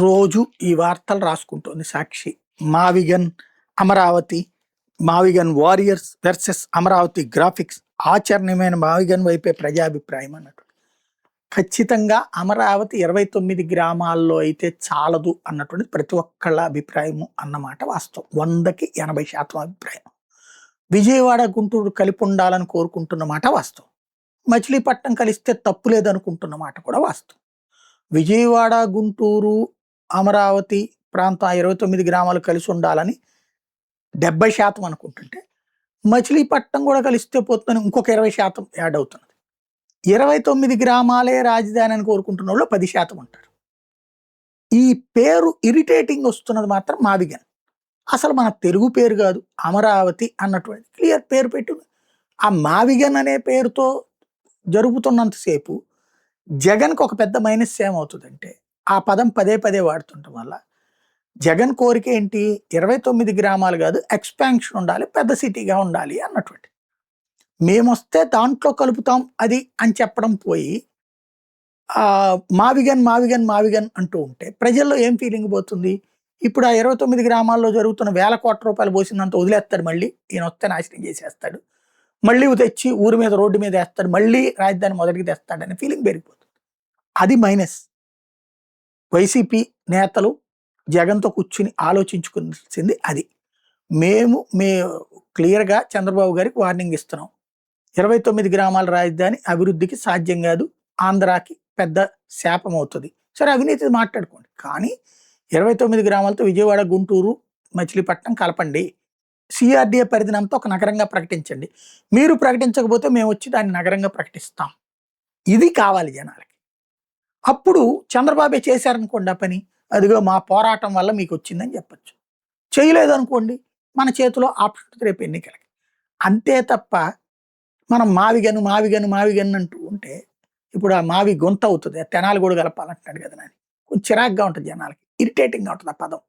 రోజు ఈ వార్తలు రాసుకుంటోంది సాక్షి. మావిగన్ అమరావతి, మావిగన్ వారియర్స్ వర్సెస్ అమరావతి గ్రాఫిక్స్, ఆచరణీయమైన మావిగన్ వైపే ప్రజాభిప్రాయం అన్నట్టు. ఖచ్చితంగా అమరావతి 29 గ్రామాల్లో అయితే చాలదు అన్నటువంటి ప్రతి ఒక్కళ్ళ అభిప్రాయము అన్నమాట వాస్తవం. 100కి 80% అభిప్రాయం. విజయవాడ గుంటూరు కలిపి ఉండాలని కోరుకుంటున్న మాట వాస్తవం. మచిలీపట్నం కలిస్తే తప్పు లేదనుకుంటున్న మాట కూడా వాస్తవం. విజయవాడ గుంటూరు అమరావతి ప్రాంతం 29 గ్రామాలు కలిసి ఉండాలని 70% అనుకుంటుంటే, మచిలీపట్నం కూడా కలిస్తే పోతుందని ఇంకొక 20% యాడ్ అవుతున్నది. 29 గ్రామాలే రాజధాని అని కోరుకుంటున్న వాళ్ళు 10% ఉంటారు. ఈ పేరు ఇరిటేటింగ్ వస్తున్నది మాత్రం మావిగన్. అసలు మన తెలుగు పేరు కాదు, అమరావతి అన్నటువంటి క్లియర్ పేరు పెట్టు. ఆ మావిగన్ అనే పేరుతో జరుగుతున్నంతసేపు జగన్కి ఒక పెద్ద మైనస్ ఏమవుతుందంటే, ఆ పదం పదే పదే వాడుతుండటం వల్ల జగన్ కోరిక ఏంటి, 29 గ్రామాలు కాదు, ఎక్స్పాన్షన్ ఉండాలి, పెద్ద సిటీగా ఉండాలి అన్నటువంటి. మేమొస్తే దాంట్లో కలుపుతాం అది అని చెప్పడం పోయి మావిగన్ మావిగన్ మావిగన్ అంటూ ఉంటే ప్రజల్లో ఏం ఫీలింగ్ పోతుంది? ఇప్పుడు ఆ 29 గ్రామాల్లో జరుగుతున్న వేల కోట్ల రూపాయలు పోసినంత వదిలేస్తాడు, మళ్ళీ ఈయన వస్తే నాశనం చేసేస్తాడు, మళ్ళీ తెచ్చి ఊరి మీద రోడ్డు మీద వేస్తాడు, మళ్ళీ రాజధాని మొదటికి తెస్తాడు అనే ఫీలింగ్ పెరిగిపోతుంది. అది మైనస్. వైసీపీ నేతలు జగన్తో కూర్చుని ఆలోచించుకునిసింది అది. మేము క్లియర్గా చంద్రబాబు గారికి వార్నింగ్ ఇస్తున్నాం. 29 గ్రామాల రాజధాని అభివృద్ధికి సాధ్యం కాదు, ఆంధ్రాకి పెద్ద శాపం అవుతుంది. సరే, అవినీతి మాట్లాడుకోండి, కానీ 29 గ్రామాలతో విజయవాడ గుంటూరు మచిలీపట్నం కలపండి. సిఆర్డీఏ పరిధినంతా ఒక నగరంగా ప్రకటించండి. మీరు ప్రకటించకపోతే మేము వచ్చి దాన్ని నగరంగా ప్రకటిస్తాం. ఇది కావాలి జనాలకి. అప్పుడు చంద్రబాబే చేశారనుకోండి ఆ పని, అదిగో మా పోరాటం వల్ల మీకు వచ్చిందని చెప్పచ్చు. చేయలేదనుకోండి, మన చేతిలో ఆప్షన్ రేపు ఎన్నికలకి. అంతే తప్ప మనం మావిగను మావిగను మావిగను అంటూ ఉంటే ఇప్పుడు ఆ మావి గొంత అవుతుంది. తెనాలి కూడా కలపాలంటున్నాడు కదా నాని. కొంచెం చిరాగ్గా ఉంటుంది జనాలకి, ఇరిటేటింగ్గా ఉంటుంది ఆ పదం.